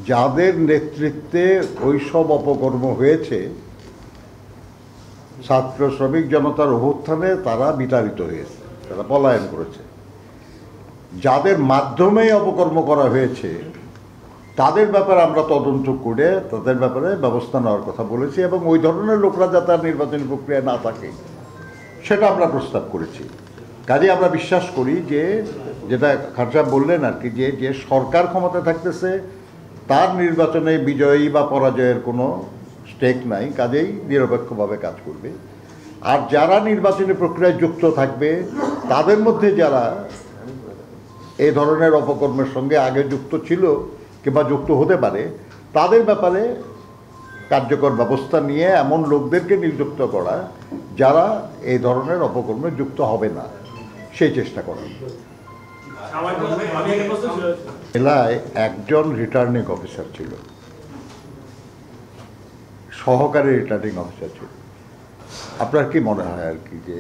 যাদের নেতৃত্বে ওইসব অপকর্ম হয়েছে, ছাত্র শ্রমিক জনতার অভ্যুত্থানে তারা বিতাড়িত হয়েছে, তারা পলায়ন করেছে। যাদের মাধ্যমে অপকর্ম করা হয়েছে তাদের ব্যাপারে আমরা তদন্ত করে তাদের ব্যাপারে ব্যবস্থা নেওয়ার কথা বলেছি, এবং ওই ধরনের লোকরা যাতে আর নির্বাচনী প্রক্রিয়ায় না থাকে সেটা আমরা প্রস্তাব করেছি। কাজে আমরা বিশ্বাস করি যে, যেটা খান সাহেব বললেন আর কি, যে সরকার ক্ষমতায় থাকতেছে তার নির্বাচনে বিজয়ী বা পরাজয়ের কোনো স্টেক নাই, কাজেই নিরপেক্ষভাবে কাজ করবে। আর যারা নির্বাচনী প্রক্রিয়ায় যুক্ত থাকবে তাদের মধ্যে যারা এই ধরনের অপকর্মের সঙ্গে আগে যুক্ত ছিল কিংবা যুক্ত হতে পারে তাদের ব্যাপারে কার্যকর ব্যবস্থা নিয়ে এমন লোকদেরকে নিযুক্ত করা যারা এই ধরনের অপকর্মে যুক্ত হবে না, সেই চেষ্টা করা। জেলায় একজন রিটার্নিং অফিসার ছিল, সহকারী রিটার্নিং অফিসার ছিল। আপনার কি মনে হয় আর কি যে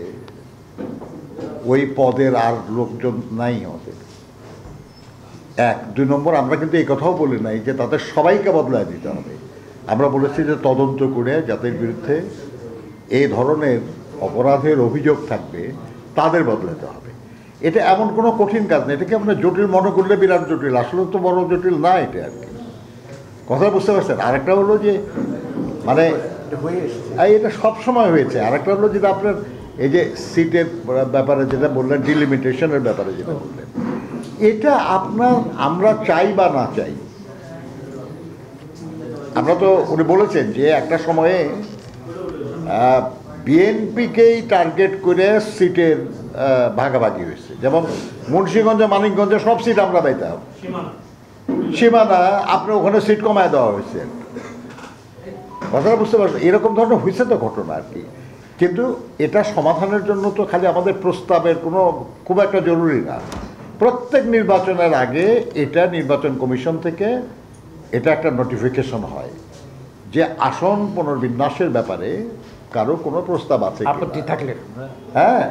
ওই পদের আর লোকজন নাই আমাদের? এক, দুই নম্বর, আমরা কিন্তু এই কথাও বলি নাই যে তাদের সবাইকে বদলায় দিতে হবে। আমরা বলেছি যে তদন্ত করে যাদের বিরুদ্ধে এই ধরনের অপরাধের অভিযোগ থাকবে তাদের বদলাতে হবে। এটা এমন কোনো কঠিন কাজ না, এটাকে আমরা জটিল মনে করলে বিরাট জটিল, আসলে তো বড় জটিল না এটা আর কি। কথা বুঝতে পারছেন? আরেকটা হলো যে মানে এটা সবসময় হয়েছে। আরেকটা হলো যেটা আপনার এই যে সিটের ব্যাপারে যেটা বললেন, ডিলিমিটেশনের ব্যাপারে যেটা বললেন, এটা আমরা চাই বা না চাই, আমরা তো উনি বলেছেন যে একটা সময়ে বিএনপিকেই টার্গেট করে সিটের ভাগাভাগি হয়েছে। যেমন মুন্সিগঞ্জে, মানিকগঞ্জে সব সিট আমরা পাইতাম, সীমানা আপনার ওখানে সিট কমায় দেওয়া হয়েছে। কথাটা বুঝতে পারছেন? এরকম ধরনের হয়েছে তো ঘটনা আর কি। কিন্তু এটা সমাধানের জন্য তো খালি আমাদের প্রস্তাবের কোনো খুব একটা জরুরি না। প্রত্যেক নির্বাচনের আগে এটা নির্বাচন কমিশন থেকে এটা একটা নোটিফিকেশন হয় যে আসন পুনর্বিন্যাসের ব্যাপারে কারো কোনো প্রস্তাব আছে, আপত্তি থাকলে হ্যাঁ